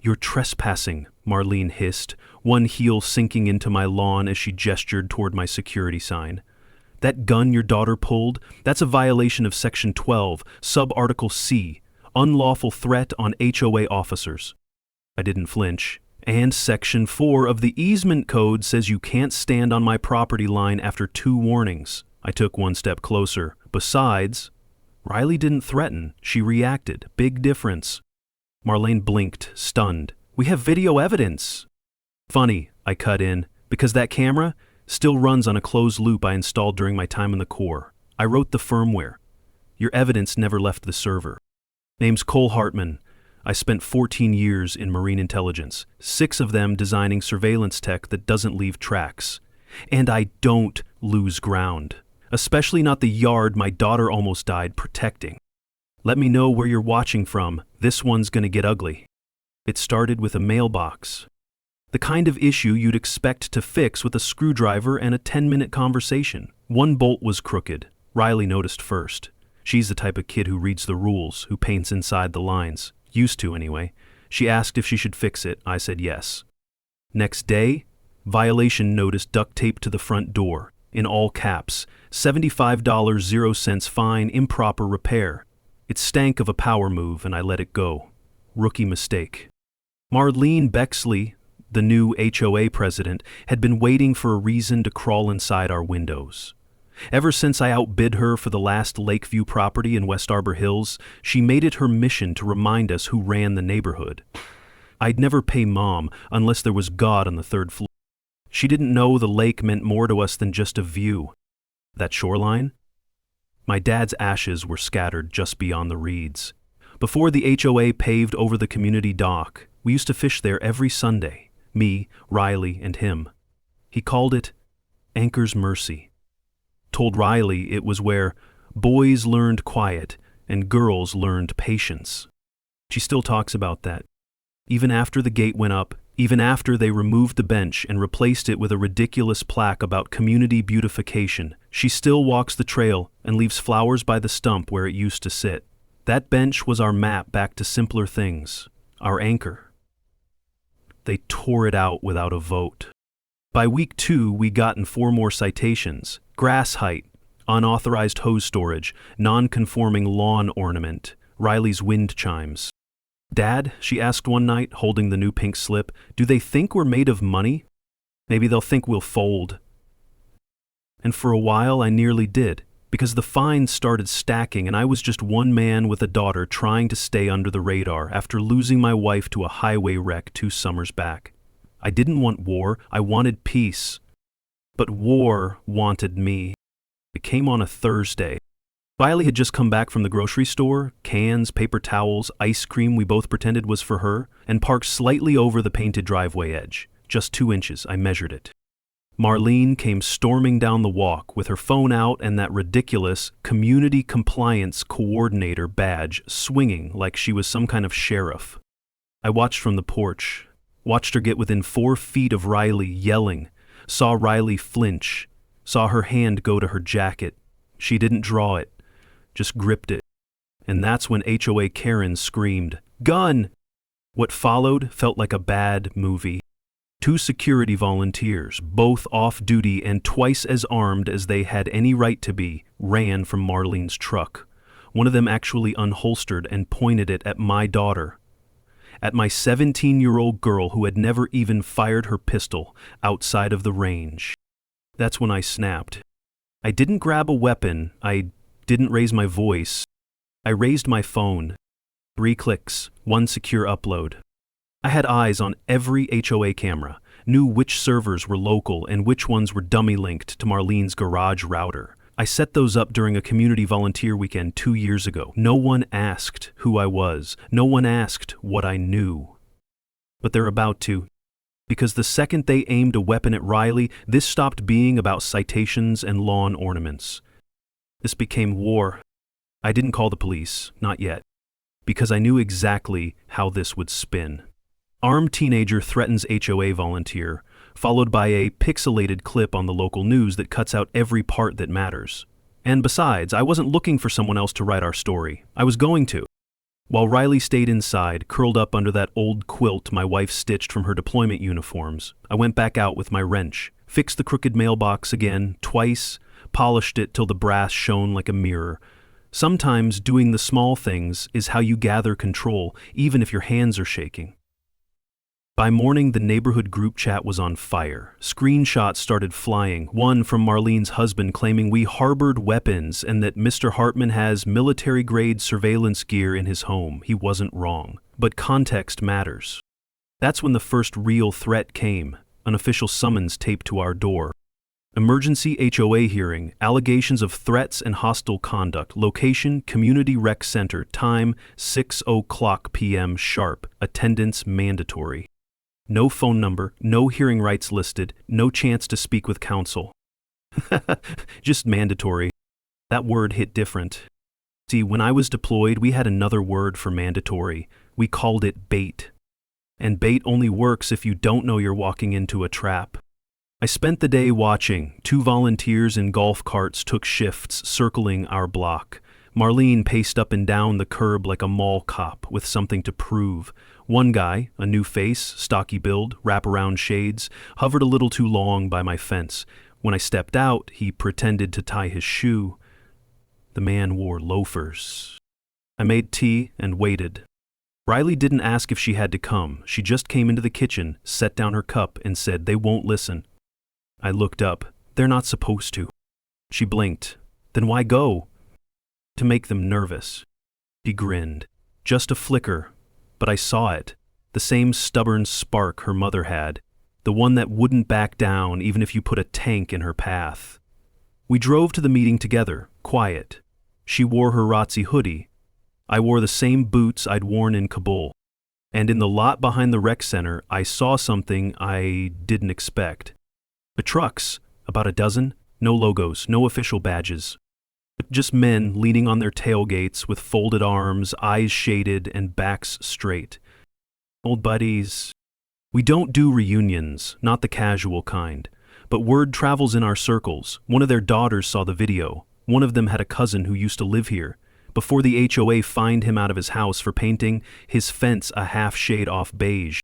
"You're trespassing," Marlene hissed, one heel sinking into my lawn as she gestured toward my security sign. "That gun your daughter pulled, that's a violation of Section 12, Sub-Article C, unlawful threat on HOA officers." I didn't flinch. "And Section 4 of the easement code says you can't stand on my property line after 2 warnings. I took one step closer. "Besides," Riley didn't threaten, she reacted. Big difference. Marlene blinked, stunned. "We have video evidence." "Funny," I cut in, "because that camera still runs on a closed loop I installed during my time in the Corps. I wrote the firmware. Your evidence never left the server." "Name's Cole Hartman. I spent 14 years in Marine intelligence, 6 of them designing surveillance tech that doesn't leave tracks. And I don't lose ground, especially not the yard my daughter almost died protecting. Let me know where you're watching from. This one's gonna get ugly." It started with a mailbox. The kind of issue you'd expect to fix with a screwdriver and a 10-minute conversation. One bolt was crooked. Riley noticed first. She's the type of kid who reads the rules, who paints inside the lines. Used to, anyway. She asked if she should fix it. I said yes. Next day, violation notice duct taped to the front door. In all caps, $75.00 fine, improper repair. It stank of a power move, and I let it go. Rookie mistake. Marlene Bexley, the new HOA president, had been waiting for a reason to crawl inside our windows. Ever since I outbid her for the last Lakeview property in West Arbor Hills, she made it her mission to remind us who ran the neighborhood. I'd never pay Mom unless there was God on the 3rd floor. She didn't know the lake meant more to us than just a view. That shoreline? My dad's ashes were scattered just beyond the reeds. Before the HOA paved over the community dock, we used to fish there every Sunday, me, Riley, and him. He called it Anchor's Mercy. Told Riley it was where boys learned quiet and girls learned patience. She still talks about that. Even after the gate went up, even after they removed the bench and replaced it with a ridiculous plaque about community beautification, she still walks the trail and leaves flowers by the stump where it used to sit. That bench was our map back to simpler things, our anchor. They tore it out without a vote. By week 2, we gotten 4 more citations. Grass height, unauthorized hose storage, non-conforming lawn ornament, Riley's wind chimes. "Dad," she asked one night, holding the new pink slip, "do they think we're made of money? Maybe they'll think we'll fold." And for a while I nearly did, because the fines started stacking and I was just one man with a daughter trying to stay under the radar after losing my wife to a highway wreck 2 summers back. I didn't want war, I wanted peace. But war wanted me. It came on a Thursday. Riley had just come back from the grocery store, cans, paper towels, ice cream we both pretended was for her, and parked slightly over the painted driveway edge. Just 2 inches, I measured it. Marlene came storming down the walk with her phone out and that ridiculous Community Compliance Coordinator badge swinging like she was some kind of sheriff. I watched from the porch, watched her get within 4 feet of Riley yelling, saw Riley flinch, saw her hand go to her jacket. She didn't draw it, just gripped it. And that's when HOA Karen screamed, "Gun!" What followed felt like a bad movie. 2 security volunteers, both off-duty and twice as armed as they had any right to be, ran from Marlene's truck. One of them actually unholstered and pointed it at my daughter. At my 17-year-old girl who had never even fired her pistol outside of the range. That's when I snapped. I didn't grab a weapon. I didn't raise my voice. I raised my phone. 3 clicks, 1 secure upload. I had eyes on every HOA camera, knew which servers were local and which ones were dummy-linked to Marlene's garage router. I set those up during a community volunteer weekend 2 years ago. No one asked who I was. No one asked what I knew. But they're about to. Because the second they aimed a weapon at Riley, this stopped being about citations and lawn ornaments. This became war. I didn't call the police, not yet, because I knew exactly how this would spin. Armed teenager threatens HOA volunteer, followed by a pixelated clip on the local news that cuts out every part that matters. And besides, I wasn't looking for someone else to write our story. I was going to. While Riley stayed inside, curled up under that old quilt my wife stitched from her deployment uniforms, I went back out with my wrench, fixed the crooked mailbox again, twice, polished it till the brass shone like a mirror. Sometimes doing the small things is how you gather control, even if your hands are shaking. By morning, the neighborhood group chat was on fire. Screenshots started flying, one from Marlene's husband claiming we harbored weapons and that Mr. Hartman has military-grade surveillance gear in his home. He wasn't wrong. But context matters. That's when the first real threat came, an official summons taped to our door. Emergency HOA hearing, allegations of threats and hostile conduct, location, Community Rec Center, time 6:00 p.m. sharp, attendance mandatory. No phone number, no hearing rights listed, no chance to speak with counsel. Just mandatory. That word hit different. See, when I was deployed, we had another word for mandatory. We called it bait. And bait only works if you don't know you're walking into a trap. I spent the day watching. 2 volunteers in golf carts took shifts circling our block. Marlene paced up and down the curb like a mall cop with something to prove. One guy, a new face, stocky build, wraparound shades, hovered a little too long by my fence. When I stepped out, he pretended to tie his shoe. The man wore loafers. I made tea and waited. Riley didn't ask if she had to come. She just came into the kitchen, set down her cup, and said, "They won't listen." I looked up. "They're not supposed to." She blinked. "Then why go?" "To make them nervous." She grinned. "Just a flicker." But I saw it. The same stubborn spark her mother had. The one that wouldn't back down even if you put a tank in her path. We drove to the meeting together, quiet. She wore her ROTC hoodie. I wore the same boots I'd worn in Kabul. And in the lot behind the rec center, I saw something I didn't expect. The trucks, about a dozen, no logos, no official badges. Just men leaning on their tailgates with folded arms, eyes shaded, and backs straight. Old buddies. We don't do reunions, not the casual kind. But word travels in our circles. One of their daughters saw the video. One of them had a cousin who used to live here. Before the HOA fined him out of his house for painting his fence a half shade off beige.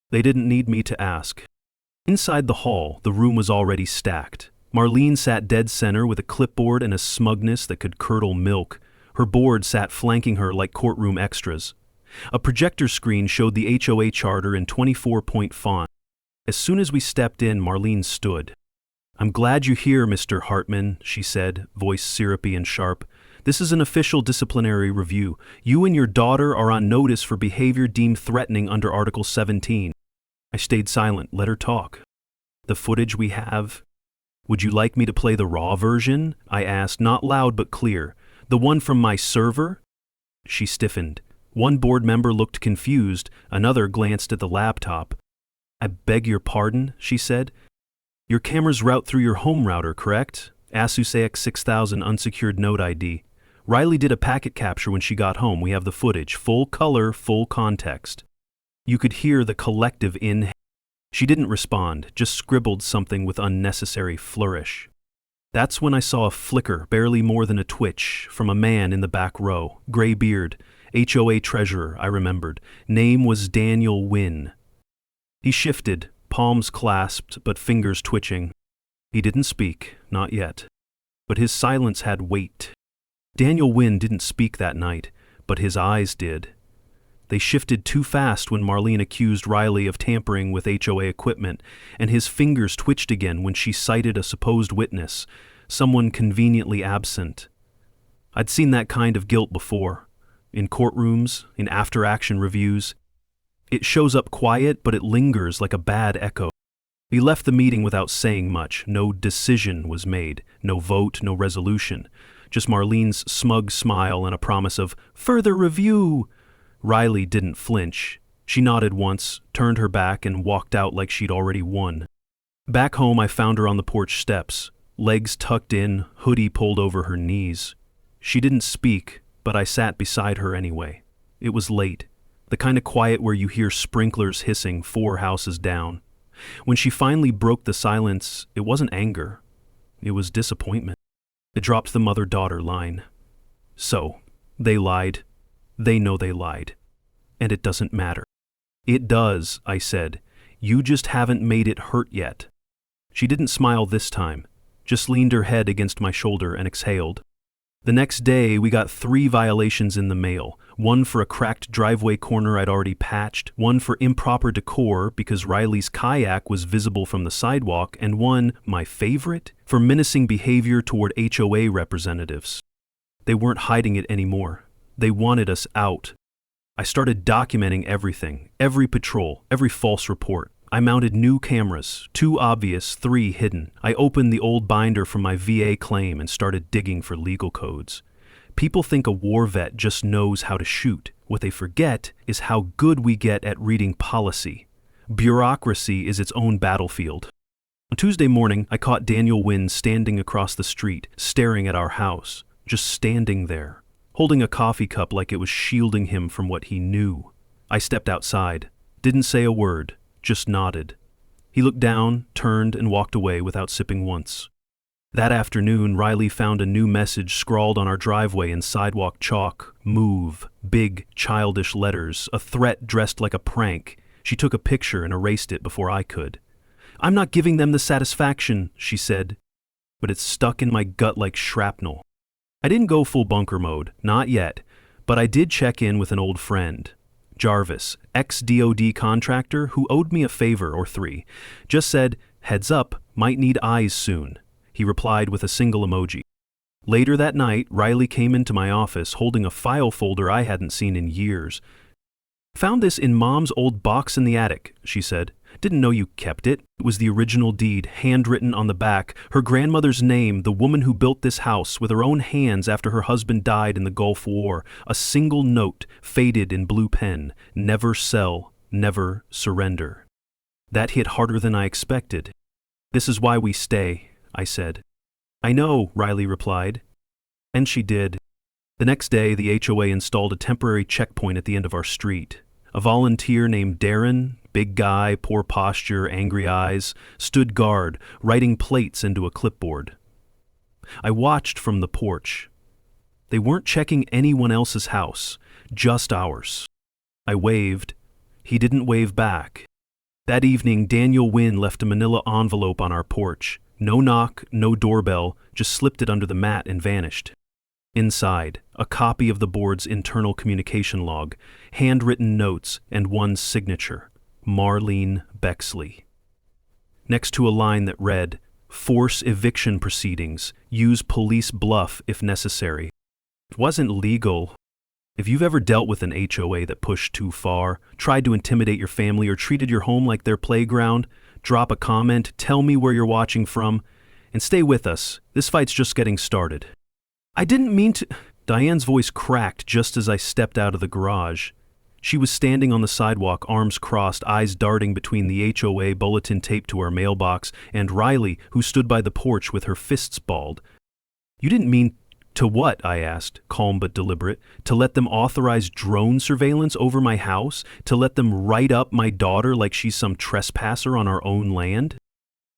They didn't need me to ask. Inside the hall, the room was already stacked. Marlene sat dead center with a clipboard and a smugness that could curdle milk. Her board sat flanking her like courtroom extras. A projector screen showed the HOA charter in 24-point font. As soon as we stepped in, Marlene stood. "I'm glad you're here, Mr. Hartman," she said, voice syrupy and sharp. "This is an official disciplinary review. You and your daughter are on notice for behavior deemed threatening under Article 17. I stayed silent, let her talk. "The footage we have..." "Would you like me to play the raw version?" I asked, not loud but clear. "The one from my server?" She stiffened. One board member looked confused, another glanced at the laptop. "I beg your pardon," she said. "Your cameras route through your home router, correct? Asus AX6000 unsecured node ID. Riley did a packet capture when she got home. We have the footage, full color, full context." You could hear the collective inhale. She didn't respond, just scribbled something with unnecessary flourish. That's when I saw a flicker, barely more than a twitch, from a man in the back row. Gray beard, HOA treasurer, I remembered. Name was Daniel Wynn. He shifted, palms clasped but fingers twitching. He didn't speak, not yet. But his silence had weight. Daniel Wynn didn't speak that night, but his eyes did. They shifted too fast when Marlene accused Riley of tampering with HOA equipment, and his fingers twitched again when she cited a supposed witness, someone conveniently absent. I'd seen that kind of guilt before, in courtrooms, in after-action reviews. It shows up quiet, but it lingers like a bad echo. We left the meeting without saying much. No decision was made, no vote, no resolution. Just Marlene's smug smile and a promise of further review. Riley didn't flinch. She nodded once, turned her back, and walked out like she'd already won. Back home, I found her on the porch steps, legs tucked in, hoodie pulled over her knees. She didn't speak, but I sat beside her anyway. It was late, the kind of quiet where you hear sprinklers hissing 4 houses down. When she finally broke the silence, it wasn't anger. It was disappointment. It dropped the mother-daughter line. So, they lied. They know they lied. And it doesn't matter. It does, I said. You just haven't made it hurt yet. She didn't smile this time, just leaned her head against my shoulder and exhaled. The next day, we got 3 violations in the mail. One for a cracked driveway corner I'd already patched, one for improper decor because Riley's kayak was visible from the sidewalk, and one, my favorite, for menacing behavior toward HOA representatives. They weren't hiding it anymore. They wanted us out. I started documenting everything, every patrol, every false report. I mounted new cameras, 2 obvious, 3 hidden. I opened the old binder from my VA claim and started digging for legal codes. People think a war vet just knows how to shoot. What they forget is how good we get at reading policy. Bureaucracy is its own battlefield. On Tuesday morning, I caught Daniel Wynn standing across the street, staring at our house, just standing there, holding a coffee cup like it was shielding him from what he knew. I stepped outside, didn't say a word, just nodded. He looked down, turned, and walked away without sipping once. That afternoon, Riley found a new message scrawled on our driveway in sidewalk chalk. Move. Big, childish letters. A threat dressed like a prank. She took a picture and erased it before I could. I'm not giving them the satisfaction, she said, but it stuck in my gut like shrapnel. I didn't go full bunker mode, not yet, but I did check in with an old friend. Jarvis, ex-DOD contractor who owed me a favor or 3, just said, heads up, might need eyes soon. He replied with a single emoji. Later that night, Riley came into my office holding a file folder I hadn't seen in years. Found this in Mom's old box in the attic, she said. Didn't know you kept it. It was the original deed, handwritten on the back, her grandmother's name, the woman who built this house, with her own hands after her husband died in the Gulf War. A single note, faded in blue pen, never sell, never surrender. That hit harder than I expected. This is why we stay, I said. I know, Riley replied. And she did. The next day, the HOA installed a temporary checkpoint at the end of our street. A volunteer named Darren, big guy, poor posture, angry eyes, stood guard, writing plates into a clipboard. I watched from the porch. They weren't checking anyone else's house, just ours. I waved. He didn't wave back. That evening, Daniel Wynn left a manila envelope on our porch. No knock, no doorbell, just slipped it under the mat and vanished. Inside, a copy of the board's internal communication log, handwritten notes, and one signature, Marlene Bexley. Next to a line that read, force eviction proceedings, use police bluff if necessary. It wasn't legal. If you've ever dealt with an HOA that pushed too far, tried to intimidate your family, or treated your home like their playground, drop a comment, tell me where you're watching from, and stay with us. This fight's just getting started. I didn't mean to... Diane's voice cracked just as I stepped out of the garage. She was standing on the sidewalk, arms crossed, eyes darting between the HOA bulletin taped to our mailbox, and Riley, who stood by the porch with her fists balled. You didn't mean... To what? I asked, calm but deliberate. To let them authorize drone surveillance over my house? To let them write up my daughter like she's some trespasser on our own land?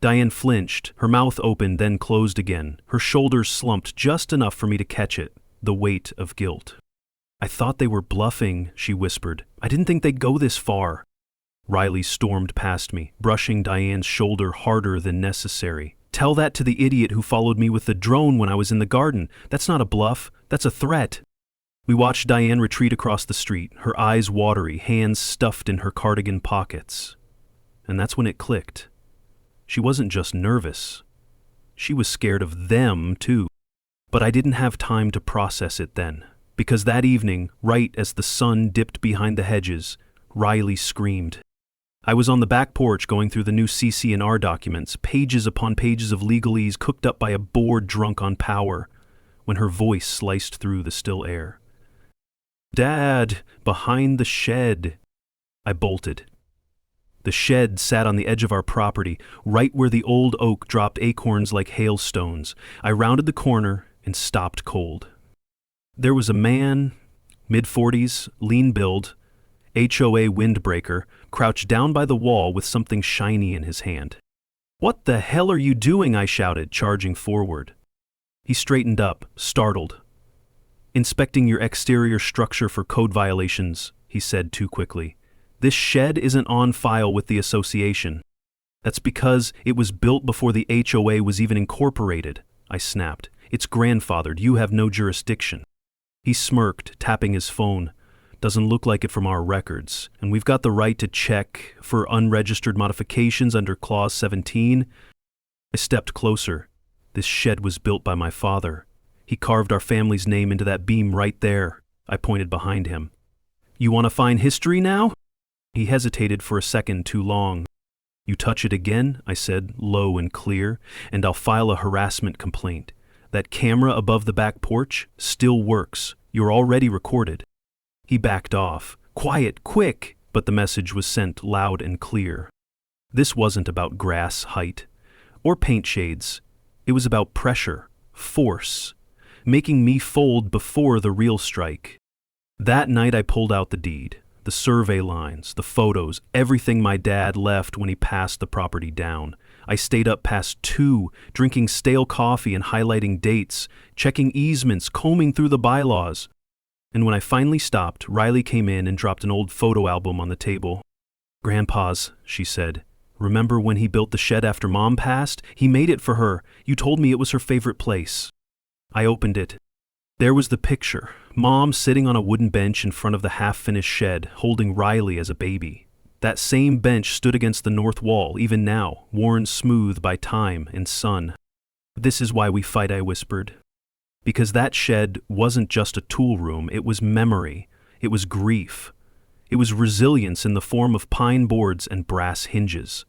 Diane flinched, her mouth opened, then closed again. Her shoulders slumped just enough for me to catch it, the weight of guilt. I thought they were bluffing, she whispered. I didn't think they'd go this far. Riley stormed past me, brushing Diane's shoulder harder than necessary. Tell that to the idiot who followed me with the drone when I was in the garden. That's not a bluff, that's a threat. We watched Diane retreat across the street, her eyes watery, hands stuffed in her cardigan pockets. And that's when it clicked. She wasn't just nervous. She was scared of them, too. But I didn't have time to process it then, because that evening, right as the sun dipped behind the hedges, Riley screamed. I was on the back porch going through the new CC&R documents, pages upon pages of legalese cooked up by a bored drunk on power, when her voice sliced through the still air. Dad, behind the shed. I bolted. The shed sat on the edge of our property, right where the old oak dropped acorns like hailstones. I rounded the corner and stopped cold. There was a man, mid-40s, lean build, HOA windbreaker, crouched down by the wall with something shiny in his hand. What the hell are you doing? I shouted, charging forward. He straightened up, startled. Inspecting your exterior structure for code violations, he said too quickly. This shed isn't on file with the association. That's because it was built before the HOA was even incorporated, I snapped. It's grandfathered. You have no jurisdiction. He smirked, tapping his phone. Doesn't look like it from our records, and we've got the right to check for unregistered modifications under Clause 17. I stepped closer. This shed was built by my father. He carved our family's name into that beam right there. I pointed behind him. You want to find history now? He hesitated for a second too long. You touch it again, I said, low and clear, and I'll file a harassment complaint. That camera above the back porch still works. You're already recorded. He backed off. Quiet, quick! But the message was sent loud and clear. This wasn't about grass height or paint shades. It was about pressure, force, making me fold before the real strike. That night I pulled out the deed, the survey lines, the photos, everything my dad left when he passed the property down. I stayed up past 2, drinking stale coffee and highlighting dates, checking easements, combing through the bylaws. And when I finally stopped, Riley came in and dropped an old photo album on the table. Grandpa's, she said. Remember when he built the shed after Mom passed? He made it for her. You told me it was her favorite place. I opened it. There was the picture. Mom sitting on a wooden bench in front of the half-finished shed, holding Riley as a baby. That same bench stood against the north wall, even now, worn smooth by time and sun. This is why we fight, I whispered. Because that shed wasn't just a tool room, it was memory. It was grief. It was resilience in the form of pine boards and brass hinges.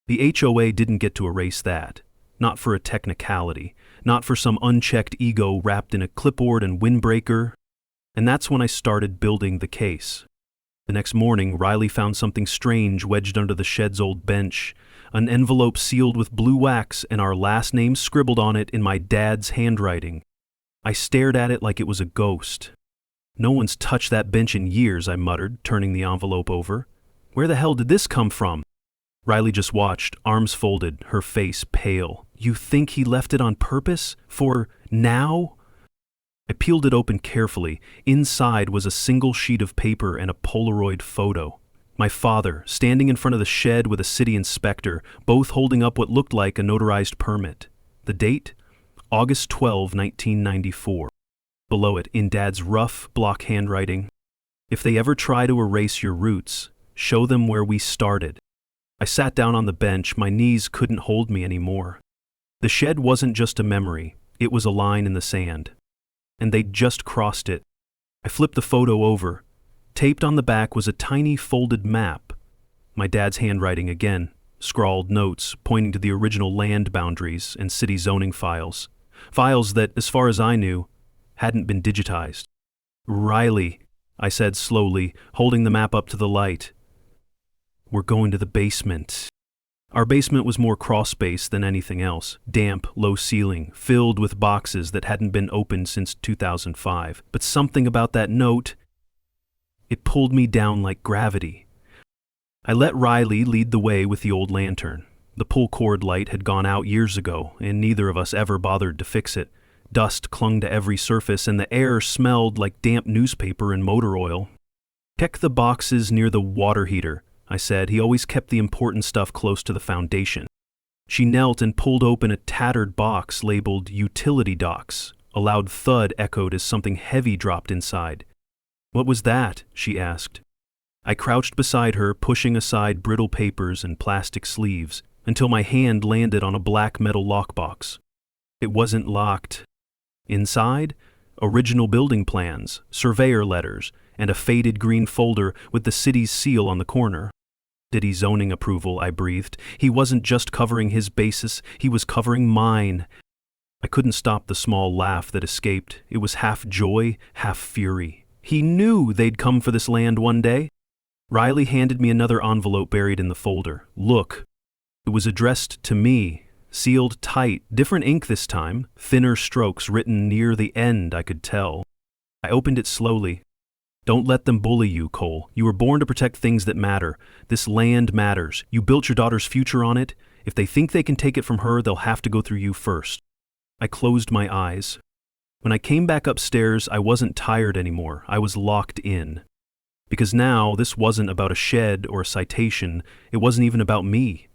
The HOA didn't get to erase that. Not for a technicality. Not for some unchecked ego wrapped in a clipboard and windbreaker. And that's when I started building the case. The next morning, Riley found something strange wedged under the shed's old bench. An envelope sealed with blue wax and our last name scribbled on it in my dad's handwriting. I stared at it like it was a ghost. No one's touched that bench in years, I muttered, turning the envelope over. Where the hell did this come from? Riley just watched, arms folded, her face pale. You think he left it on purpose? For now? I peeled it open carefully. Inside was a single sheet of paper and a Polaroid photo. My father, standing in front of the shed with a city inspector, both holding up what looked like a notarized permit. The date? August 12, 1994. Below it, in Dad's rough block handwriting, if they ever try to erase your roots, show them where we started. I sat down on the bench, my knees couldn't hold me anymore. The shed wasn't just a memory, it was a line in the sand. And they'd just crossed it. I flipped the photo over. Taped on the back was a tiny folded map. My dad's handwriting again, scrawled notes pointing to the original land boundaries and city zoning files. Files that, as far as I knew, hadn't been digitized. Riley, I said slowly, holding the map up to the light. We're going to the basement. Our basement was more crawl-space than anything else. Damp, low ceiling, filled with boxes that hadn't been opened since 2005. But something about that note, it pulled me down like gravity. I let Riley lead the way with the old lantern. The pull cord light had gone out years ago, and neither of us ever bothered to fix it. Dust clung to every surface, and the air smelled like damp newspaper and motor oil. Check the boxes near the water heater, I said. He always kept the important stuff close to the foundation. She knelt and pulled open a tattered box labeled Utility Docs. A loud thud echoed as something heavy dropped inside. What was that? She asked. I crouched beside her, pushing aside brittle papers and plastic sleeves, until my hand landed on a black metal lockbox. It wasn't locked. Inside, original building plans, surveyor letters, and a faded green folder with the city's seal on the corner. City zoning approval, I breathed. He wasn't just covering his bases, he was covering mine. I couldn't stop the small laugh that escaped. It was half joy, half fury. He knew they'd come for this land one day. Riley handed me another envelope buried in the folder. Look. It was addressed to me, sealed tight, different ink this time, thinner strokes written near the end, I could tell. I opened it slowly. Don't let them bully you, Cole. You were born to protect things that matter. This land matters. You built your daughter's future on it. If they think they can take it from her, they'll have to go through you first. I closed my eyes. When I came back upstairs, I wasn't tired anymore. I was locked in. Because now, this wasn't about a shed or a citation. It wasn't even about me.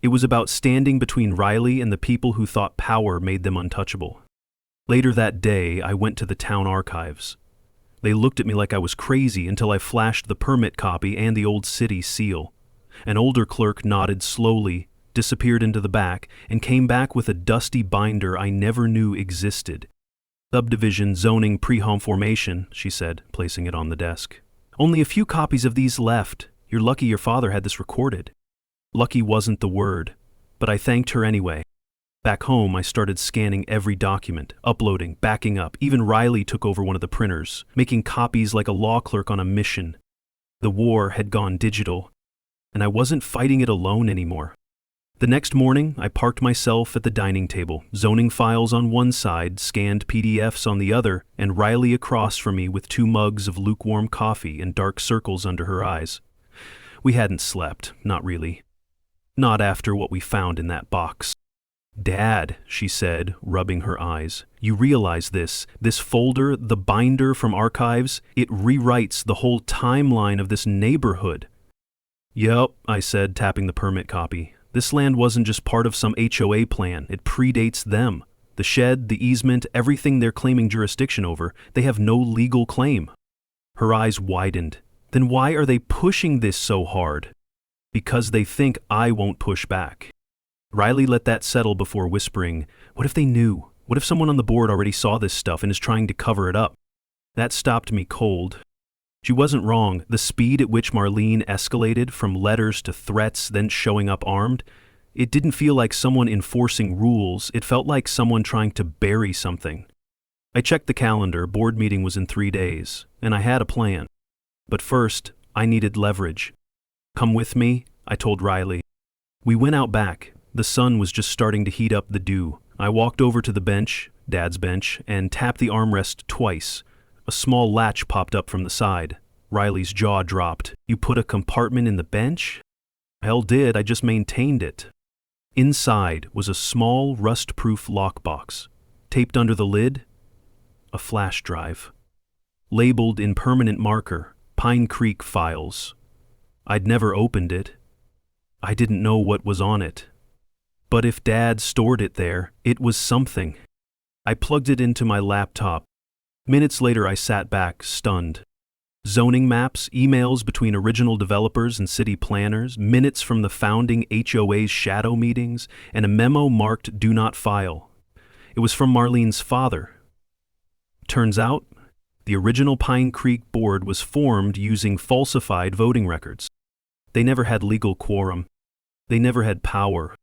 It was about standing between Riley and the people who thought power made them untouchable. Later that day, I went to the town archives. They looked at me like I was crazy until I flashed the permit copy and the old city seal. An older clerk nodded slowly, disappeared into the back, and came back with a dusty binder I never knew existed. "Subdivision zoning pre-home formation," she said, placing it on the desk. "Only a few copies of these left. You're lucky your father had this recorded." Lucky wasn't the word, but I thanked her anyway. Back home, I started scanning every document, uploading, backing up. Even Riley took over one of the printers, making copies like a law clerk on a mission. The war had gone digital, and I wasn't fighting it alone anymore. The next morning, I parked myself at the dining table, zoning files on one side, scanned PDFs on the other, and Riley across from me with 2 mugs of lukewarm coffee and dark circles under her eyes. We hadn't slept, not really. Not after what we found in that box. "Dad," she said, rubbing her eyes, "you realize this folder, the binder from archives, it rewrites the whole timeline of this neighborhood." "Yup," I said, tapping the permit copy. "This land wasn't just part of some HOA plan, it predates them. The shed, the easement, everything they're claiming jurisdiction over, they have no legal claim." Her eyes widened. "Then why are they pushing this so hard?" "Because they think I won't push back." Riley let that settle before whispering, "What if they knew? What if someone on the board already saw this stuff and is trying to cover it up?" That stopped me cold. She wasn't wrong. The speed at which Marlene escalated, from letters to threats, then showing up armed, it didn't feel like someone enforcing rules. It felt like someone trying to bury something. I checked the calendar. Board meeting was in 3 days, and I had a plan. But first, I needed leverage. "Come with me," I told Riley. We went out back. The sun was just starting to heat up the dew. I walked over to the bench, Dad's bench, and tapped the armrest twice. A small latch popped up from the side. Riley's jaw dropped. "You put a compartment in the bench?" "Hell did, I just maintained it." Inside was a small, rust-proof lockbox. Taped under the lid, a flash drive. Labeled in permanent marker, Pine Creek Files. I'd never opened it. I didn't know what was on it. But if Dad stored it there, it was something. I plugged it into my laptop. Minutes later, I sat back, stunned. Zoning maps, emails between original developers and city planners, minutes from the founding HOA's shadow meetings, and a memo marked "Do Not File." It was from Marlene's father. Turns out, the original Pine Creek board was formed using falsified voting records. They never had legal quorum. They never had power.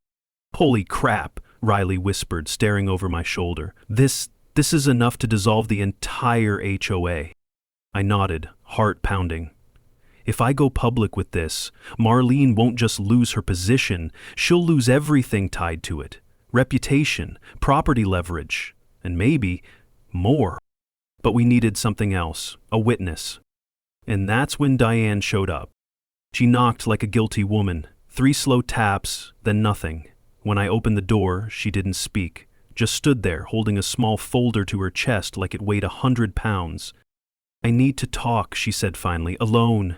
"Holy crap," Riley whispered, staring over my shoulder. This is enough to dissolve the entire HOA. I nodded, heart pounding. If I go public with this, Marlene won't just lose her position, she'll lose everything tied to it. Reputation, property leverage, and maybe more. But we needed something else, a witness. And that's when Diane showed up. She knocked like a guilty woman, 3 slow taps, then nothing. When I opened the door, she didn't speak, just stood there holding a small folder to her chest like it weighed 100 pounds. "I need to talk," she said finally, "alone."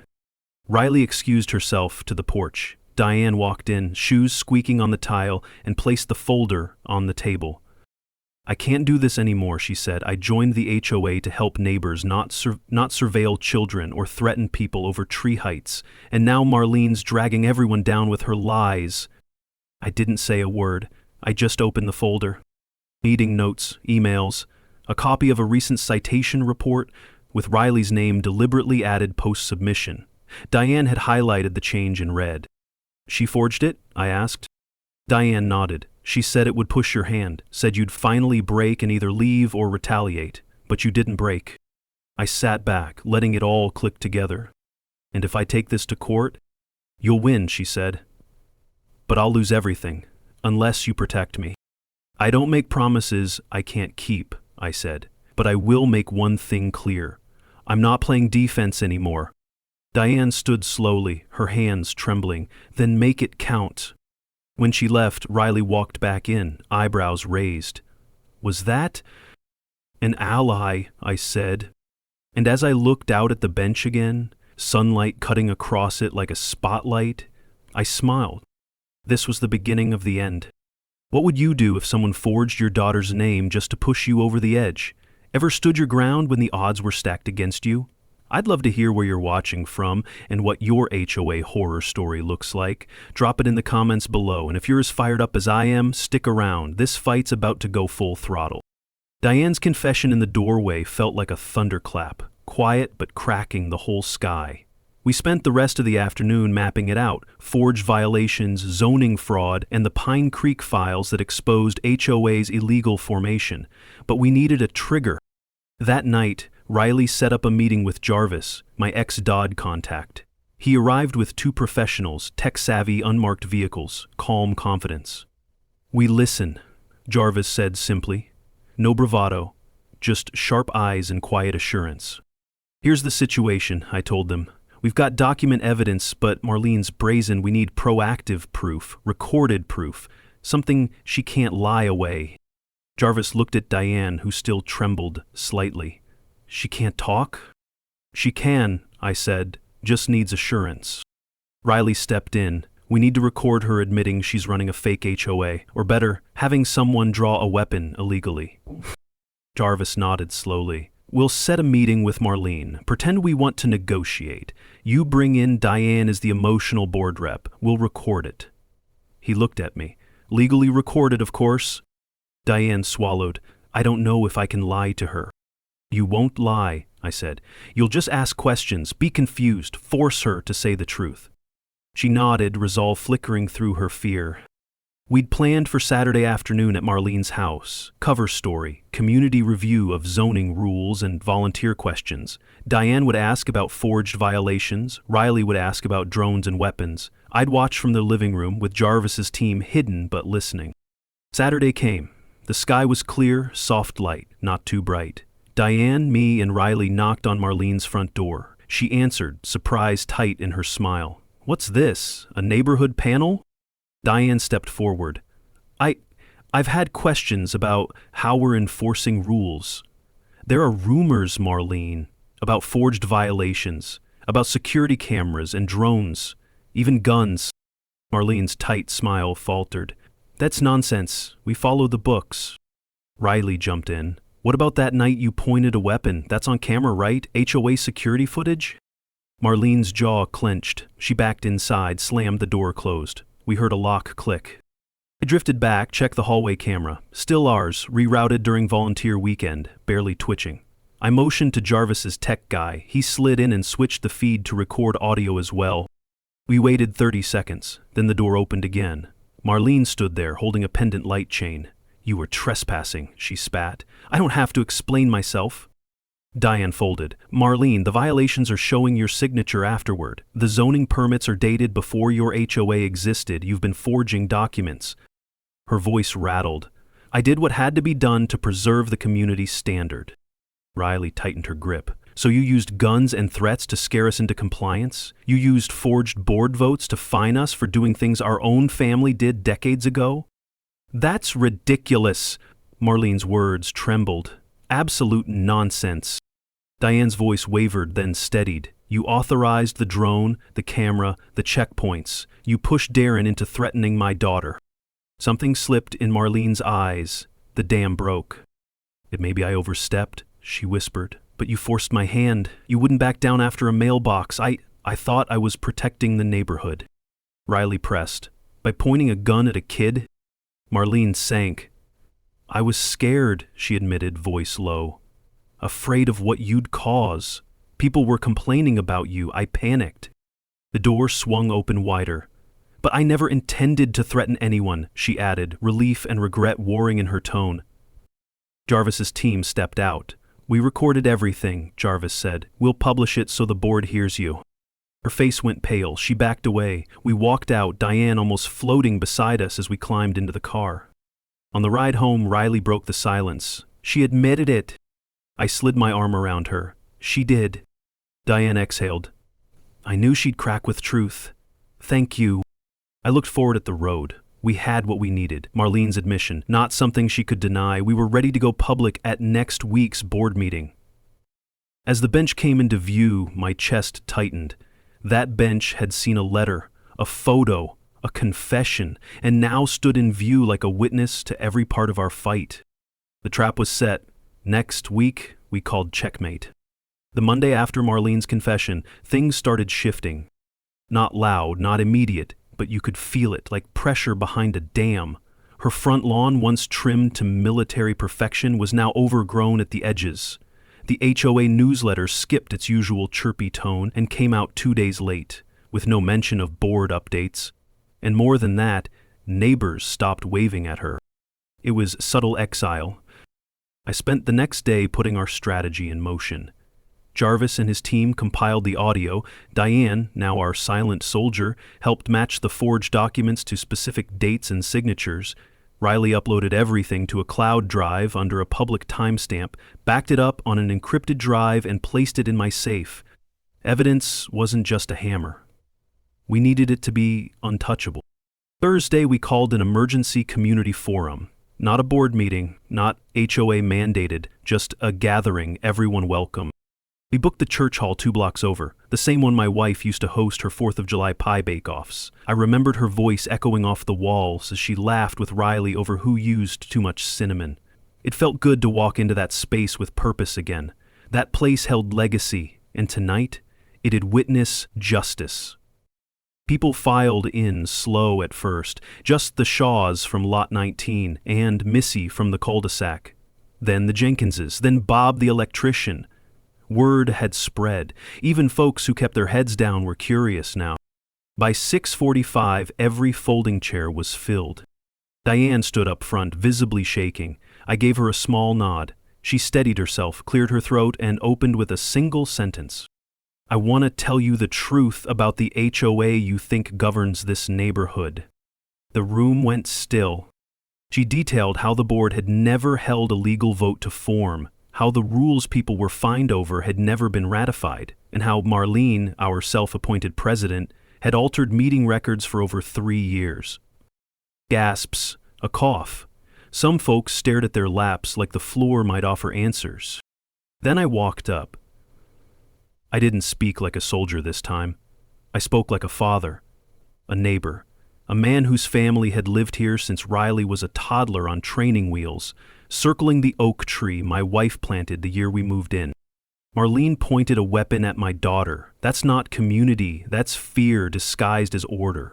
Riley excused herself to the porch. Diane walked in, shoes squeaking on the tile, and placed the folder on the table. "I can't do this anymore," she said. "I joined the HOA to help neighbors not surveil children or threaten people over tree heights, and now Marlene's dragging everyone down with her lies." I didn't say a word. I just opened the folder. Meeting notes, emails, a copy of a recent citation report with Riley's name deliberately added post-submission. Diane had highlighted the change in red. "She forged it?" I asked. Diane nodded. "She said it would push your hand, said you'd finally break and either leave or retaliate, but you didn't break." I sat back, letting it all click together. "And if I take this to court?" "You'll win," she said. "But I'll lose everything, unless you protect me." "I don't make promises I can't keep," I said, "but I will make one thing clear. I'm not playing defense anymore." Diane stood slowly, her hands trembling. "Then make it count." When she left, Riley walked back in, eyebrows raised. Was that An ally, I said. And as I looked out at the bench again, sunlight cutting across it like a spotlight, I smiled. This was the beginning of the end. What would you do if someone forged your daughter's name just to push you over the edge? Ever stood your ground when the odds were stacked against you? I'd love to hear where you're watching from and what your HOA horror story looks like. Drop it in the comments below, and if you're as fired up as I am, stick around. This fight's about to go full throttle. Diane's confession in the doorway felt like a thunderclap, quiet but cracking the whole sky. We spent the rest of the afternoon mapping it out, forged violations, zoning fraud, and the Pine Creek files that exposed HOA's illegal formation. But we needed a trigger. That night, Riley set up a meeting with Jarvis, my ex-Dodd contact. He arrived with 2 professionals, tech-savvy, unmarked vehicles, calm confidence. "We listen," Jarvis said simply. No bravado, just sharp eyes and quiet assurance. "Here's the situation," I told them. "We've got document evidence, but Marlene's brazen. We need proactive proof, recorded proof, something she can't lie away." Jarvis looked at Diane, who still trembled slightly. "She can't talk?" "She can," I said, "just needs assurance." Riley stepped in. "We need to record her admitting she's running a fake HOA, or better, having someone draw a weapon illegally." Jarvis nodded slowly. "We'll set a meeting with Marlene. Pretend we want to negotiate. You bring in Diane as the emotional board rep. We'll record it." He looked at me. "Legally recorded, of course." Diane swallowed. "I don't know if I can lie to her." "You won't lie," I said. "You'll just ask questions, be confused, force her to say the truth." She nodded, resolve flickering through her fear. We'd planned for Saturday afternoon at Marlene's house. Cover story, community review of zoning rules and volunteer questions. Diane would ask about forged violations. Riley would ask about drones and weapons. I'd watch from the living room with Jarvis's team hidden but listening. Saturday came. The sky was clear, soft light, not too bright. Diane, me, and Riley knocked on Marlene's front door. She answered, surprise tight in her smile. "What's this? A neighborhood panel?" Diane stepped forward. I've had questions about how we're enforcing rules. There are rumors, Marlene, about forged violations, about security cameras and drones, even guns." Marlene's tight smile faltered. "That's nonsense. We follow the books." Riley jumped in. "What about that night you pointed a weapon? That's on camera, right? HOA security footage?" Marlene's jaw clenched. She backed inside, slammed the door closed. We heard a lock click. I drifted back, checked the hallway camera. Still ours, rerouted during volunteer weekend, barely twitching. I motioned to Jarvis's tech guy. He slid in and switched the feed to record audio as well. We waited 30 seconds. Then the door opened again. Marlene stood there, holding a pendant light chain. "You were trespassing," she spat. "I don't have to explain myself." Diane folded. "Marlene, the violations are showing your signature afterward. The zoning permits are dated before your HOA existed. You've been forging documents." Her voice rattled. "I did what had to be done to preserve the community standard." Riley tightened her grip. "So you used guns and threats to scare us into compliance? You used forged board votes to fine us for doing things our own family did decades ago?" "That's ridiculous." Marlene's words trembled. "Absolute nonsense." Diane's voice wavered, then steadied. "You authorized the drone, the camera, the checkpoints. You pushed Darren into threatening my daughter." Something slipped in Marlene's eyes. The dam broke. "Maybe I overstepped," she whispered. "But you forced my hand. You wouldn't back down after a mailbox. I thought I was protecting the neighborhood." Riley pressed. "By pointing a gun at a kid?" Marlene sank. "I was scared," she admitted, voice low. "Afraid of what you'd cause. People were complaining about you. I panicked." The door swung open wider. "But I never intended to threaten anyone," she added, relief and regret warring in her tone. Jarvis's team stepped out. "We recorded everything," Jarvis said. "We'll publish it so the board hears you." Her face went pale. She backed away. We walked out, Diane almost floating beside us as we climbed into the car. On the ride home, Riley broke the silence. "She admitted it." I slid my arm around her. "She did." Diane exhaled. "I knew she'd crack with truth. Thank you." I looked forward at the road. We had what we needed, Marlene's admission, not something she could deny. We were ready to go public at next week's board meeting. As the bench came into view, my chest tightened. That bench had seen a letter, a photo, a confession, and now stood in view like a witness to every part of our fight. The trap was set. Next week, we called checkmate. The Monday after Marlene's confession, things started shifting. Not loud, not immediate, but you could feel it, like pressure behind a dam. Her front lawn, once trimmed to military perfection, was now overgrown at the edges. The HOA newsletter skipped its usual chirpy tone and came out 2 days late, with no mention of board updates. And more than that, neighbors stopped waving at her. It was subtle exile. I spent the next day putting our strategy in motion. Jarvis and his team compiled the audio. Diane, now our silent soldier, helped match the forged documents to specific dates and signatures. Riley uploaded everything to a cloud drive under a public timestamp, backed it up on an encrypted drive, and placed it in my safe. Evidence wasn't just a hammer. We needed it to be untouchable. Thursday, we called an emergency community forum. Not a board meeting, not HOA mandated, just a gathering, everyone welcome. We booked the church hall 2 blocks over, the same one my wife used to host her 4th of July pie bake-offs. I remembered her voice echoing off the walls as she laughed with Riley over who used too much cinnamon. It felt good to walk into that space with purpose again. That place held legacy, and tonight, it'd witness justice. People filed in slow at first, just the Shaws from Lot 19 and Missy from the cul-de-sac. Then the Jenkinses, then Bob the electrician. Word had spread. Even folks who kept their heads down were curious now. By 6:45, every folding chair was filled. Diane stood up front, visibly shaking. I gave her a small nod. She steadied herself, cleared her throat, and opened with a single sentence. I want to tell you the truth about the HOA you think governs this neighborhood. The room went still. She detailed how the board had never held a legal vote to form, how the rules people were fined over had never been ratified, and how Marlene, our self-appointed president, had altered meeting records for over 3 years. Gasps, a cough. Some folks stared at their laps like the floor might offer answers. Then I walked up. I didn't speak like a soldier this time. I spoke like a father, a neighbor, a man whose family had lived here since Riley was a toddler on training wheels, circling the oak tree my wife planted the year we moved in. Marlene pointed a weapon at my daughter. That's not community, that's fear disguised as order.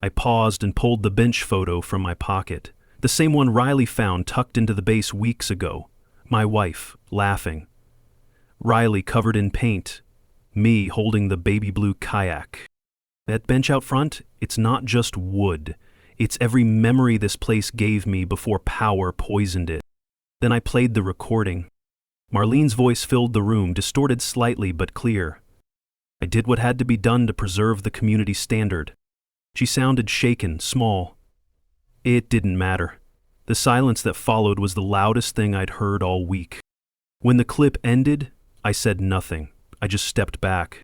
I paused and pulled the bench photo from my pocket, the same one Riley found tucked into the base weeks ago. My wife, laughing. Riley covered in paint. Me holding the baby blue kayak. That bench out front, it's not just wood. It's every memory this place gave me before power poisoned it. Then I played the recording. Marlene's voice filled the room, distorted slightly but clear. I did what had to be done to preserve the community standard. She sounded shaken, small. It didn't matter. The silence that followed was the loudest thing I'd heard all week. When the clip ended, I said nothing. I just stepped back.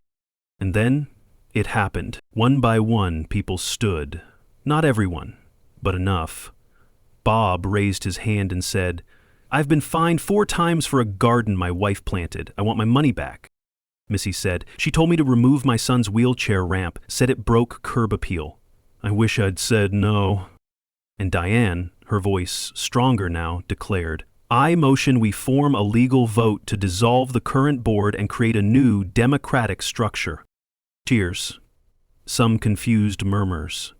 And then, it happened. One by one, people stood. Not everyone, but enough. Bob raised his hand and said, "I've been fined 4 times for a garden my wife planted. I want my money back." Missy said, "She told me to remove my son's wheelchair ramp, said it broke curb appeal. I wish I'd said no." And Diane, her voice stronger now, declared, "I motion we form a legal vote to dissolve the current board and create a new democratic structure." Cheers. Some confused murmurs.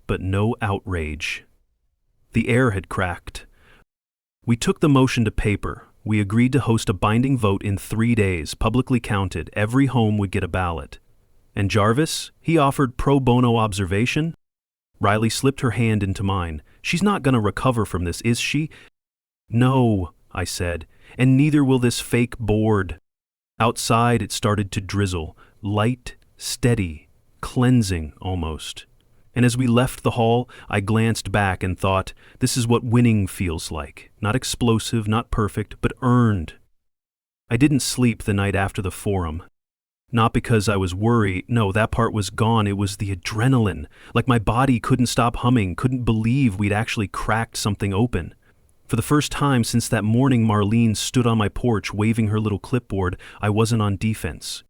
But no outrage. The air had cracked. We took the motion to paper. We agreed to host a binding vote in 3 days, publicly counted. Every home would get a ballot. And Jarvis, he offered pro bono observation. Riley slipped her hand into mine. "She's not going to recover from this, is she?" "No," I said, "and neither will this fake board." Outside it started to drizzle, light, steady, cleansing almost. And as we left the hall, I glanced back and thought, this is what winning feels like. Not explosive, not perfect, but earned. I didn't sleep the night after the forum. Not because I was worried, no, that part was gone, it was the adrenaline. Like my body couldn't stop humming, couldn't believe we'd actually cracked something open. For the first time since that morning Marlene stood on my porch waving her little clipboard, I wasn't on defense.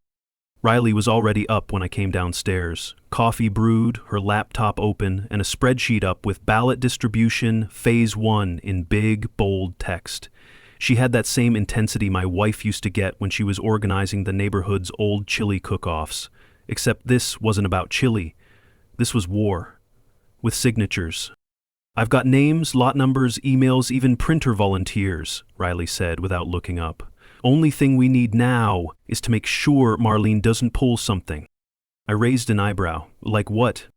Riley was already up when I came downstairs. Coffee brewed, her laptop open, and a spreadsheet up with ballot distribution, phase 1 in big, bold text. She had that same intensity my wife used to get when she was organizing the neighborhood's old chili cook-offs. Except this wasn't about chili. This was war. With signatures. "I've got names, lot numbers, emails, even printer volunteers," Riley said without looking up. "Only thing we need now is to make sure Marlene doesn't pull something." I raised an eyebrow. "Like what?"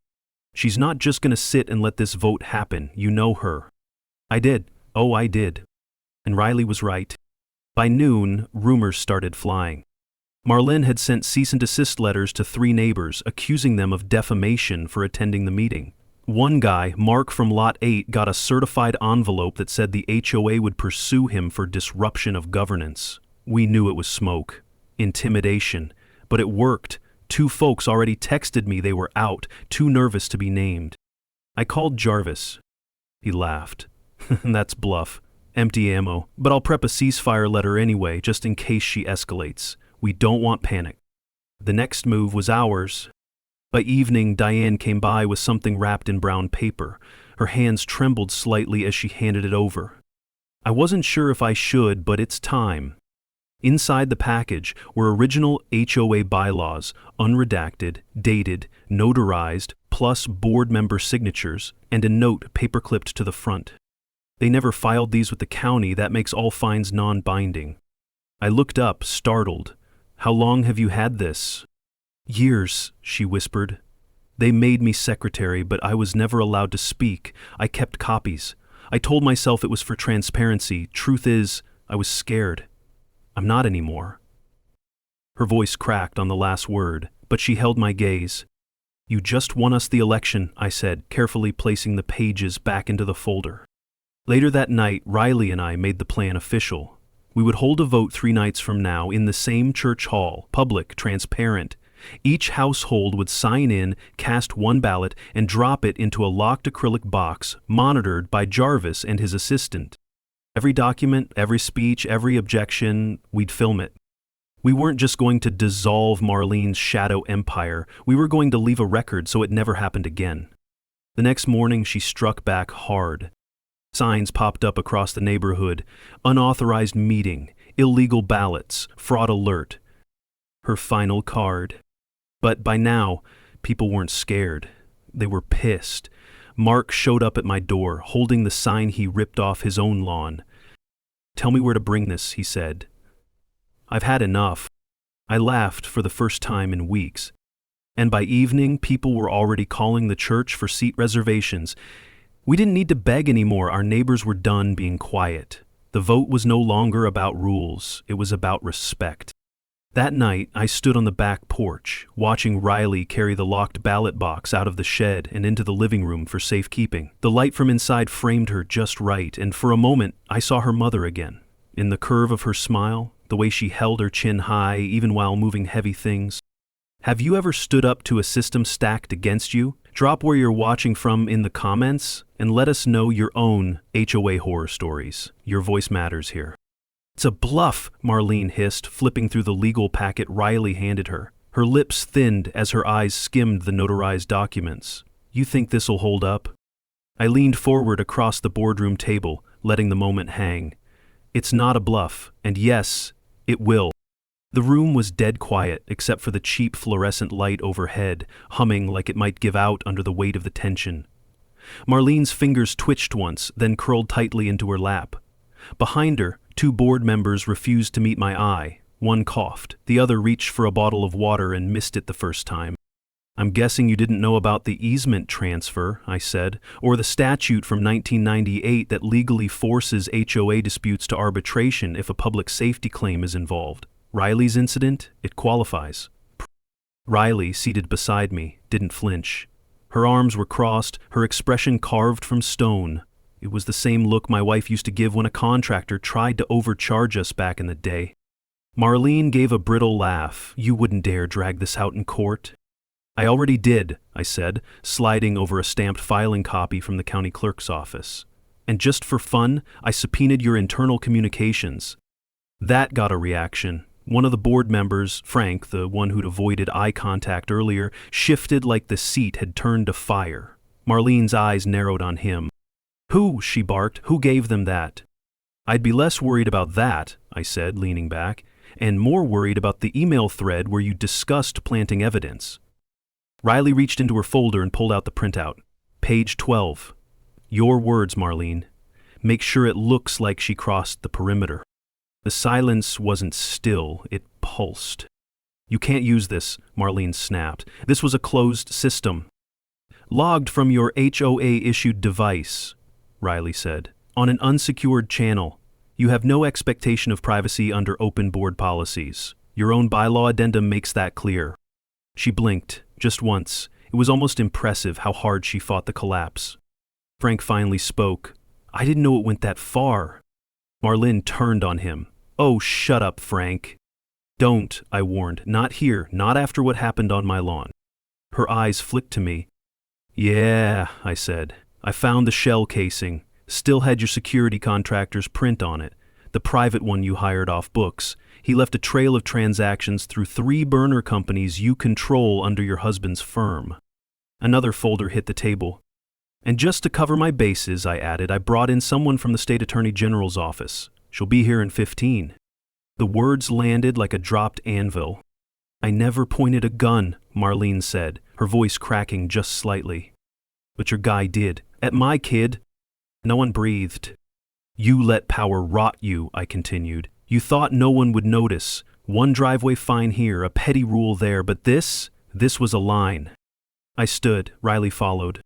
"She's not just gonna sit and let this vote happen. You know her." I did. Oh, I did. And Riley was right. By noon, rumors started flying. Marlene had sent cease and desist letters to 3 neighbors, accusing them of defamation for attending the meeting. One guy, Mark from Lot 8, got a certified envelope that said the HOA would pursue him for disruption of governance. We knew it was smoke. Intimidation. But it worked. 2 folks already texted me they were out, too nervous to be named. I called Jarvis. He laughed. "That's bluff. Empty ammo. But I'll prep a ceasefire letter anyway, just in case she escalates. We don't want panic." The next move was ours. By evening, Diane came by with something wrapped in brown paper. Her hands trembled slightly as she handed it over. I wasn't sure if I should, but it's time. Inside the package were original HOA bylaws, unredacted, dated, notarized, plus board member signatures, and a note paperclipped to the front. They never filed these with the county, that makes all fines non-binding. I looked up, startled. "How long have you had this?" "Years," she whispered. "They made me secretary, but I was never allowed to speak. I kept copies. I told myself it was for transparency. Truth is, I was scared. I'm not anymore." Her voice cracked on the last word, but she held my gaze. "You just won us the election," I said, carefully placing the pages back into the folder. Later that night, Riley and I made the plan official. We would hold a vote 3 nights from now in the same church hall, public, transparent. Each household would sign in, cast 1 ballot, and drop it into a locked acrylic box, monitored by Jarvis and his assistant. Every document, every speech, every objection, we'd film it. We weren't just going to dissolve Marlene's shadow empire, we were going to leave a record so it never happened again. The next morning she struck back hard. Signs popped up across the neighborhood: unauthorized meeting, illegal ballots, fraud alert. Her final card. But by now, people weren't scared. They were pissed. Mark showed up at my door, holding the sign he ripped off his own lawn. "Tell me where to bring this," he said. "I've had enough." I laughed for the first time in weeks. And by evening, people were already calling the church for seat reservations. We didn't need to beg anymore. Our neighbors were done being quiet. The vote was no longer about rules. It was about respect. That night, I stood on the back porch, watching Riley carry the locked ballot box out of the shed and into the living room for safekeeping. The light from inside framed her just right, and for a moment, I saw her mother again. In the curve of her smile, the way she held her chin high even while moving heavy things. Have you ever stood up to a system stacked against you? Drop where you're watching from in the comments, and let us know your own HOA horror stories. Your voice matters here. "It's a bluff," Marlene hissed, flipping through the legal packet Riley handed her. Her lips thinned as her eyes skimmed the notarized documents. "You think this'll hold up?" I leaned forward across the boardroom table, letting the moment hang. "It's not a bluff, and yes, it will." The room was dead quiet, except for the cheap fluorescent light overhead, humming like it might give out under the weight of the tension. Marlene's fingers twitched once, then curled tightly into her lap. Behind her, 2 board members refused to meet my eye. One coughed, the other reached for a bottle of water and missed it the first time. "I'm guessing you didn't know about the easement transfer," I said, "or the statute from 1998 that legally forces HOA disputes to arbitration if a public safety claim is involved. Riley's incident, it qualifies." Riley, seated beside me, didn't flinch. Her arms were crossed, her expression carved from stone. It was the same look my wife used to give when a contractor tried to overcharge us back in the day. Marlene gave a brittle laugh. You wouldn't dare drag this out in court. I already did, I said, sliding over a stamped filing copy from the county clerk's office. And just for fun, I subpoenaed your internal communications. That got a reaction. One of the board members, Frank, the one who'd avoided eye contact earlier, shifted like the seat had turned to fire. Marlene's eyes narrowed on him. Who? She barked. Who gave them that? I'd be less worried about that, I said, leaning back, and more worried about the email thread where you discussed planting evidence. Riley reached into her folder and pulled out the printout. Page 12. Your words, Marlene. Make sure it looks like she crossed the perimeter. The silence wasn't still, it pulsed. You can't use this, Marlene snapped. This was a closed system. Logged from your HOA-issued device, Riley said, on an unsecured channel. You have no expectation of privacy under open board policies. Your own bylaw addendum makes that clear. She blinked, just once. It was almost impressive how hard she fought the collapse. Frank finally spoke. I didn't know it went that far. Marlene turned on him. Oh, shut up, Frank. Don't, I warned. Not here, not after what happened on my lawn. Her eyes flicked to me. Yeah, I said. I found the shell casing. Still had your security contractor's print on it. The private one you hired off books. He left a trail of transactions through 3 burner companies you control under your husband's firm. Another folder hit the table. And just to cover my bases, I added, I brought in someone from the state attorney general's office. She'll be here in 15. The words landed like a dropped anvil. I never pointed a gun, Marlene said, her voice cracking just slightly. But your guy did. At my kid. No one breathed. You let power rot you, I continued. You thought no one would notice. One driveway fine here, a petty rule there, but this was a line. I stood. Riley followed.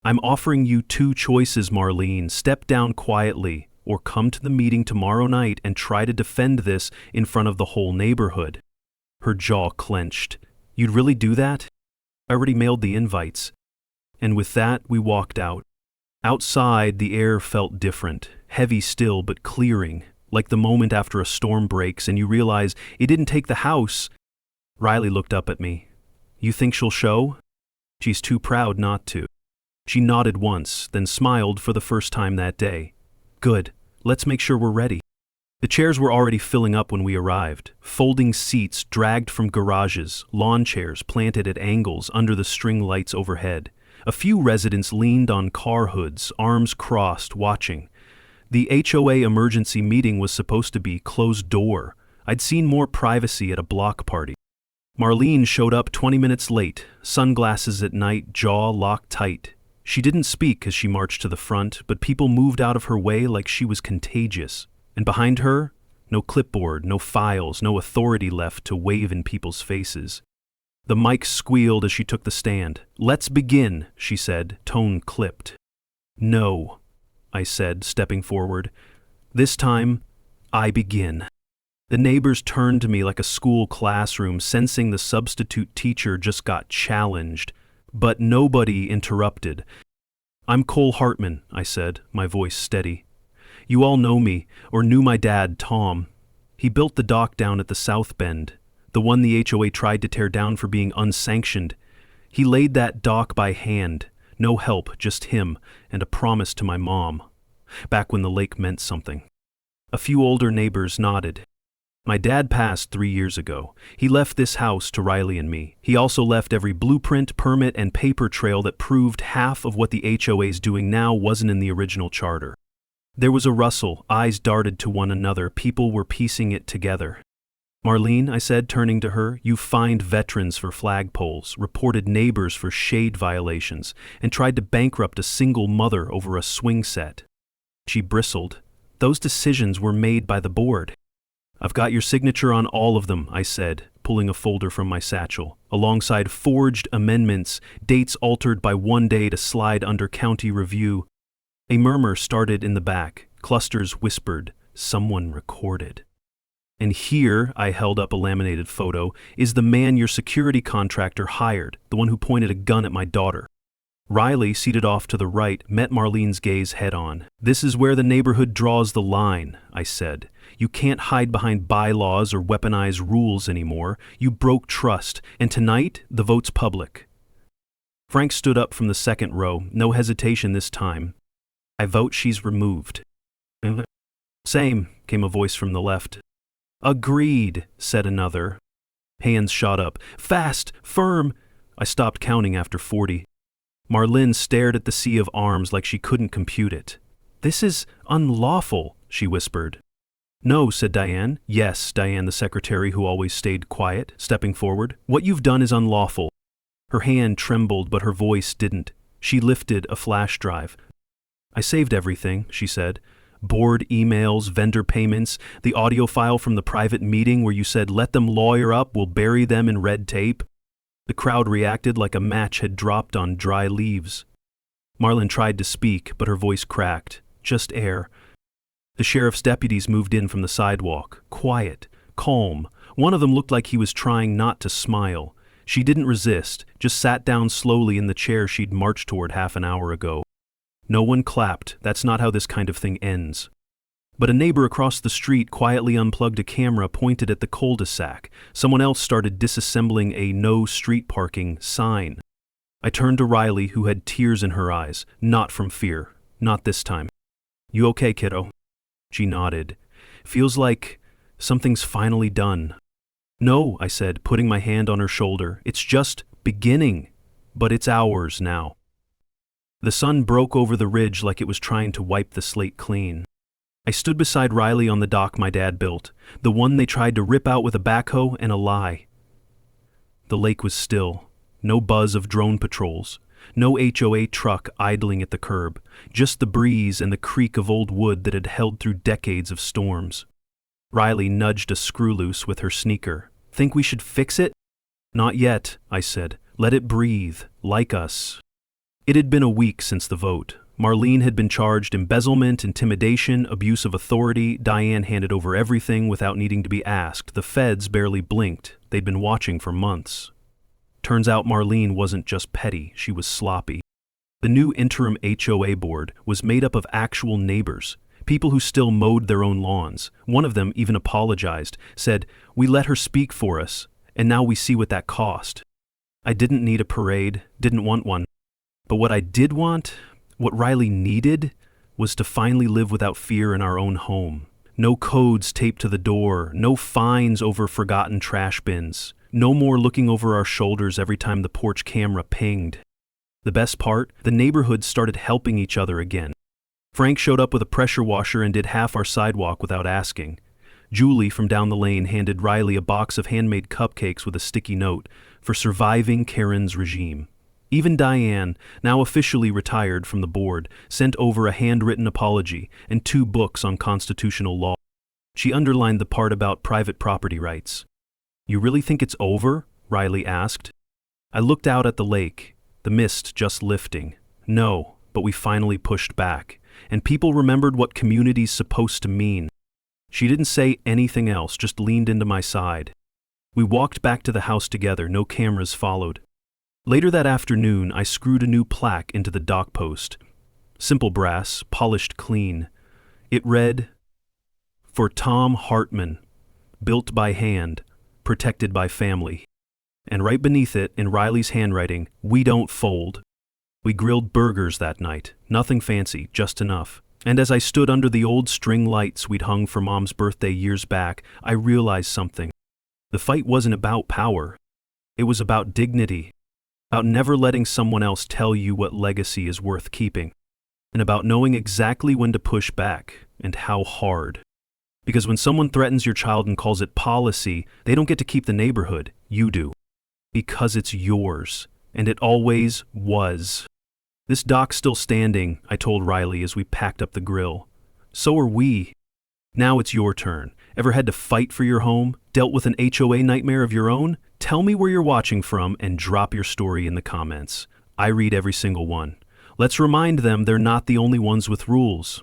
I'm offering you 2 choices, Marlene. Step down quietly, or come to the meeting tomorrow night and try to defend this in front of the whole neighborhood. Her jaw clenched. You'd really do that? I already mailed the invites. And with that, we walked out. Outside, the air felt different, heavy still but clearing, like the moment after a storm breaks and you realize it didn't take the house. Riley looked up at me. You think she'll show? She's too proud not to. She nodded once, then smiled for the first time that day. Good. Let's make sure we're ready. The chairs were already filling up when we arrived. Folding seats dragged from garages, lawn chairs planted at angles under the string lights overhead. A few residents leaned on car hoods, arms crossed, watching. The HOA Emergency Meeting was supposed to be closed door. I'd seen more privacy at a block party. Marlene showed up 20 minutes late, sunglasses at night, jaw locked tight. She didn't speak as she marched to the front, but people moved out of her way like she was contagious. And behind her, no clipboard, no files, no authority left to wave in people's faces. The mic squealed as she took the stand. Let's begin, she said, tone clipped. No, I said, stepping forward. This time, I begin. The neighbors turned to me like a school classroom, sensing the substitute teacher just got challenged. But nobody interrupted. I'm Cole Hartman, I said, my voice steady. You all know me, or knew my dad, Tom. He built the dock down at the South Bend, the one the HOA tried to tear down for being unsanctioned. He laid that dock by hand, no help, just him, and a promise to my mom, back when the lake meant something. A few older neighbors nodded. My dad passed 3 years ago. He left this house to Riley and me. He also left every blueprint, permit, and paper trail that proved half of what the HOA's doing now wasn't in the original charter. There was a rustle, eyes darted to one another, people were piecing it together. Marlene, I said, turning to her, you fined veterans for flagpoles, reported neighbors for shade violations, and tried to bankrupt a single mother over a swing set. She bristled. Those decisions were made by the board. I've got your signature on all of them, I said, pulling a folder from my satchel, alongside forged amendments, dates altered by 1 day to slide under county review. A murmur started in the back. Clusters whispered, someone recorded. And here, I held up a laminated photo, is the man your security contractor hired, the one who pointed a gun at my daughter. Riley, seated off to the right, met Marlene's gaze head-on. "This is where the neighborhood draws the line," I said. "You can't hide behind bylaws or weaponize rules anymore. You broke trust, and tonight, the vote's public." Frank stood up from the second row, no hesitation this time. "I vote she's removed." "Same," came a voice from the left. "Agreed," said another. Hands shot up. "Fast! Firm!" I stopped counting after 40. Marlene stared at the sea of arms like she couldn't compute it. "This is unlawful," she whispered. "No," said Diane. "Yes," Diane, the secretary who always stayed quiet, stepping forward. "What you've done is unlawful." Her hand trembled, but her voice didn't. She lifted a flash drive. "I saved everything," she said. "Board emails, vendor payments, the audio file from the private meeting where you said, 'Let them lawyer up, we'll bury them in red tape.'" The crowd reacted like a match had dropped on dry leaves. Marlene tried to speak, but her voice cracked. Just air. The sheriff's deputies moved in from the sidewalk. Quiet, calm. One of them looked like he was trying not to smile. She didn't resist, just sat down slowly in the chair she'd marched toward half an hour ago. No one clapped. That's not how this kind of thing ends. But a neighbor across the street quietly unplugged a camera pointed at the cul-de-sac. Someone else started disassembling a no street parking sign. I turned to Riley, who had tears in her eyes, not from fear. Not this time. "You okay, kiddo?" She nodded. "Feels like something's finally done." "No," I said, putting my hand on her shoulder. "It's just beginning. But it's ours now." The sun broke over the ridge like it was trying to wipe the slate clean. I stood beside Riley on the dock my dad built, the one they tried to rip out with a backhoe and a lie. The lake was still. No buzz of drone patrols. No HOA truck idling at the curb. Just the breeze and the creak of old wood that had held through decades of storms. Riley nudged a screw loose with her sneaker. "Think we should fix it?" "Not yet," I said. "Let it breathe, like us." It had been a week since the vote. Marlene had been charged embezzlement, intimidation, abuse of authority. Diane handed over everything without needing to be asked. The feds barely blinked. They'd been watching for months. Turns out Marlene wasn't just petty, she was sloppy. The new interim HOA board was made up of actual neighbors, people who still mowed their own lawns. One of them even apologized, said, "We let her speak for us, and now we see what that cost." I didn't need a parade, didn't want one. But what I did want, what Riley needed, was to finally live without fear in our own home. No codes taped to the door, no fines over forgotten trash bins, no more looking over our shoulders every time the porch camera pinged. The best part, the neighborhood started helping each other again. Frank showed up with a pressure washer and did half our sidewalk without asking. Julie from down the lane handed Riley a box of handmade cupcakes with a sticky note for surviving Karen's regime. Even Diane, now officially retired from the board, sent over a handwritten apology and 2 books on constitutional law. She underlined the part about private property rights. "You really think it's over?" Riley asked. I looked out at the lake, the mist just lifting. No, but we finally pushed back, and people remembered what community's supposed to mean. She didn't say anything else, just leaned into my side. We walked back to the house together, no cameras followed. Later that afternoon, I screwed a new plaque into the dock post. Simple brass, polished clean. It read, "For Tom Hartman, built by hand, protected by family." And right beneath it, in Riley's handwriting, "We don't fold." We grilled burgers that night. Nothing fancy, just enough. And as I stood under the old string lights we'd hung for Mom's birthday years back, I realized something. The fight wasn't about power. It was about dignity. About never letting someone else tell you what legacy is worth keeping. And about knowing exactly when to push back, and how hard. Because when someone threatens your child and calls it policy, they don't get to keep the neighborhood. You do. Because it's yours. And it always was. "This dock's still standing," I told Riley as we packed up the grill. "So are we. Now it's your turn. Ever had to fight for your home? Dealt with an HOA nightmare of your own? Tell me where you're watching from and drop your story in the comments. I read every single one. Let's remind them they're not the only ones with rules.